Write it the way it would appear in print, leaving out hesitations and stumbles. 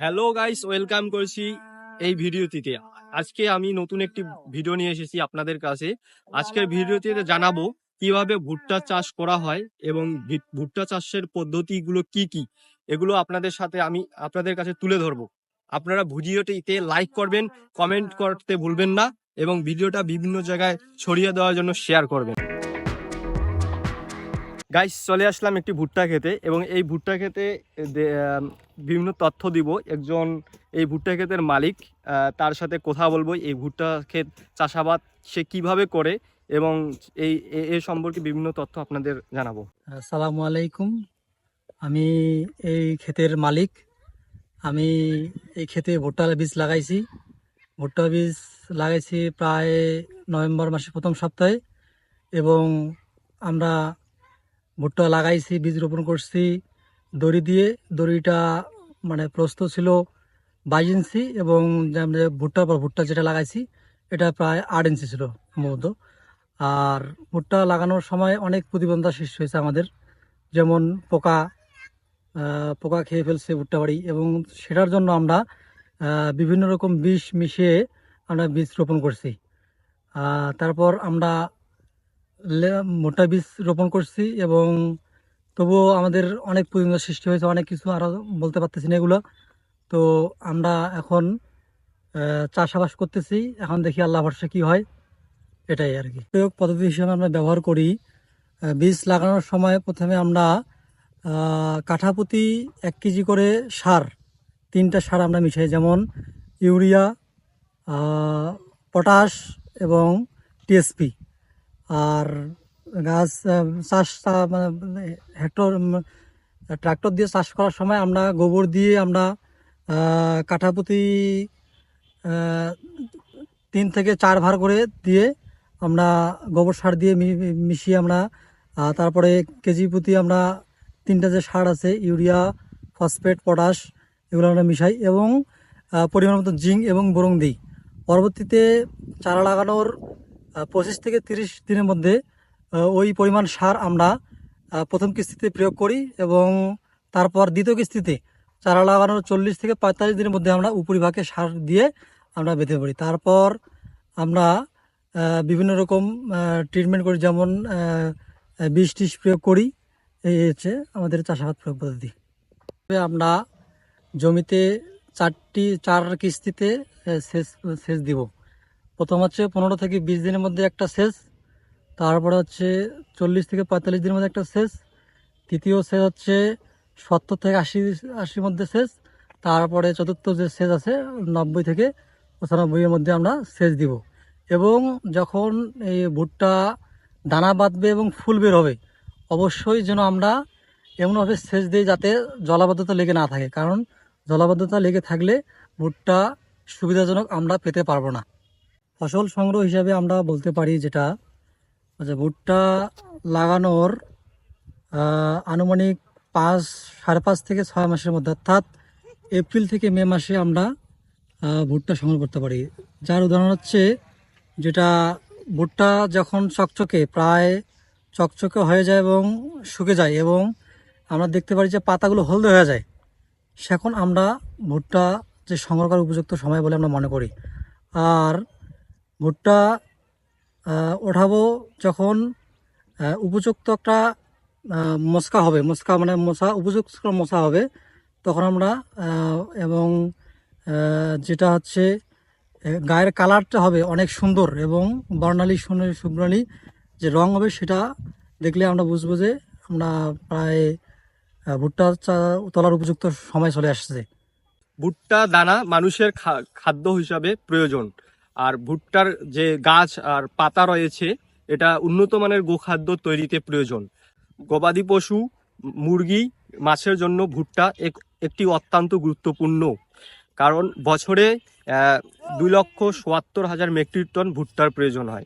Hello guys, welcome করছি এই ভিডিওটিতে। আজকে আমি নতুন একটি ভিডিও নিয়ে এসেছি আপনাদের কাছে। আজকের ভিডিওতে জানাবো কিভাবে ভুট্টা চাষ করা হয় এবং ভুট্টা চাষের পদ্ধতিগুলো কি কি, এগুলো আপনাদের সাথে আমি আপনাদের কাছে তুলে ধরবো। আপনারা ভিডিওটিতে লাইক করবেন, কমেন্ট করতে ভুলবেন না এবং ভিডিওটা বিভিন্ন জায়গায় ছড়িয়ে দেওয়ার জন্য শেয়ার করবেন। গাইস, চলে আসলাম একটি ভুট্টা খেতে এবং এই ভুট্টা খেতে বিভিন্ন তথ্য দিব। একজন এই ভুট্টা ক্ষেতের মালিক, তার সাথে কথা বলবো এই ভুট্টা ক্ষেত চাষাবাদ সে কিভাবে করে এবং এই সম্পর্কে বিভিন্ন তথ্য আপনাদের জানাবো। আসসালামু আলাইকুম। আমি এই ক্ষেতের মালিক। আমি এই ক্ষেতে ভুট্টা বীজ লাগাইছি। ভুট্টা বীজ লাগাইছি প্রায় নভেম্বর মাসের প্রথম সপ্তাহে এবং আমরা ভুট্টা লাগাইছি, বীজ রোপণ করছি দড়ি দিয়ে। দড়িটা মানে প্রস্থ ছিল 22 ইঞ্চি এবং ভুট্টা যেটা লাগাইছি এটা প্রায় 8 ইঞ্চি ছিল সম্ভবত। আর ভুট্টা লাগানোর সময় অনেক প্রতিবন্ধকতা সৃষ্টি হয়েছে আমাদের, যেমন পোকা খেয়ে ফেলছে ভুট্টা বাড়ি, এবং সেটার জন্য আমরা বিভিন্ন রকম বিষ মিশিয়ে আমরা বীজ রোপণ করছি। তারপর আমরা ভুট্টা বীজ রোপণ করছি এবং তবুও আমাদের অনেক প্রতিবন্ধকতা সৃষ্টি হয়েছে, অনেক কিছু আরও বলতে পারতেছি না এগুলো। তো আমরা এখন চাষাবাস করতেছি, এখন দেখি আল্লাহ ভরসা কী হয়, এটাই আর কি। প্রয়োগ পদ্ধতি হিসেবে আমরা ব্যবহার করি, বীজ লাগানোর সময় প্রথমে আমরা কাঠাপ্রতি 1 কেজি করে সার, 3টা সার আমরা মিশাই, যেমন ইউরিয়া, পটাশ এবং টিএসপি। আর গাছ চাষ ট্রাক্টর দিয়ে চাষ করার সময় আমরা গোবর দিয়ে আমরা কাঠাপ্রতি 3 থেকে 4 ভার করে দিয়ে আমরা গোবর সার দিয়ে মিশিয়ে আমরা তারপরে কেজি প্রতি আমরা 3টা যে সার আছে, ইউরিয়া, ফসফেট, পটাশ, এগুলো আমরা মিশাই এবং পরিমাণ মতো জিঙ্ক এবং বোরন দিই। পরবর্তীতে চারা লাগানোর 25 থেকে 30 দিনের মধ্যে ওই পরিমাণ সার আমরা প্রথম কিস্তিতে প্রয়োগ করি এবং তারপর দ্বিতীয় কিস্তিতে চারা লাগানোর 40 থেকে 45 দিনের মধ্যে আমরা উপরিভাগে সার দিয়ে আমরা বেঁধে পড়ি। তারপর আমরা বিভিন্ন রকম ট্রিটমেন্ট করি, যেমন বিষ টিষ প্রয়োগ করি। এই হচ্ছে আমাদের চাষাবাদ প্রয়োগ পদ্ধতি। আমরা জমিতে 4 কিস্তিতে সেচ দিব। প্রথম হচ্ছে 15 থেকে 20 দিনের মধ্যে একটা সেচ, তারপরে হচ্ছে 40 থেকে 45 দিনের মধ্যে একটা সেচ, তৃতীয় সেচ হচ্ছে 70 থেকে 80 মধ্যে সেচ, তারপরে চতুর্থ যে সেচ আছে 90 থেকে 95 মধ্যে আমরা সেচ দিব। এবং যখন এই ভুট্টা দানা বাঁধবে এবং ফুল বের হবে, অবশ্যই যেন আমরা এমনভাবে সেচ দিই যাতে জলাবদ্ধতা লেগে না থাকে, কারণ জলাবদ্ধতা লেগে থাকলে ভুট্টা সুবিধাজনক আমরা পেতে পারবো না। ফসল সংগ্রহ হিসাবে আমরা বলতে পারি যেটা ভুট্টা লাগানোর আনুমানিক 5.5 থেকে 6 মাসের মধ্যে, অর্থাৎ এপ্রিল থেকে মে মাসে আমরা ভুট্টা সংগ্রহ করতে পারি। যার উদাহরণ হচ্ছে, যেটা ভুট্টা যখন প্রায় চকচকে হয়ে যায় এবং শুকে যায় এবং আমরা দেখতে পারি যে পাতাগুলো হলদে হয়ে যায়, সেখন আমরা ভুট্টা যে সংগ্রহ করার উপযুক্ত সময় বলে আমরা মনে করি। আর ভুট্টা ওঠাবো যখন উপযুক্ত একটা মশকা হবে, উপযুক্ত মশা হবে, তখন আমরা এবং যেটা হচ্ছে গায়ের কালারটা হবে অনেক সুন্দর এবং সুবর্ণালী যে রং হবে, সেটা দেখলে আমরা বুঝবো যে আমরা প্রায় ভুট্টা তোলার উপযুক্ত সময় চলে আসছে। ভুট্টা দানা মানুষের খাদ্য হিসাবে প্রয়োজন, আর ভুট্টার যে গাছ আর পাতা রয়েছে এটা উন্নত মানের গোখাদ্য তৈরিতে প্রয়োজন। গবাদি পশু, মুরগি, মাছের জন্য ভুট্টা একটি অত্যন্ত গুরুত্বপূর্ণ, কারণ বছরে 2,77,000 মেট্রিক টন ভুট্টার প্রয়োজন হয়।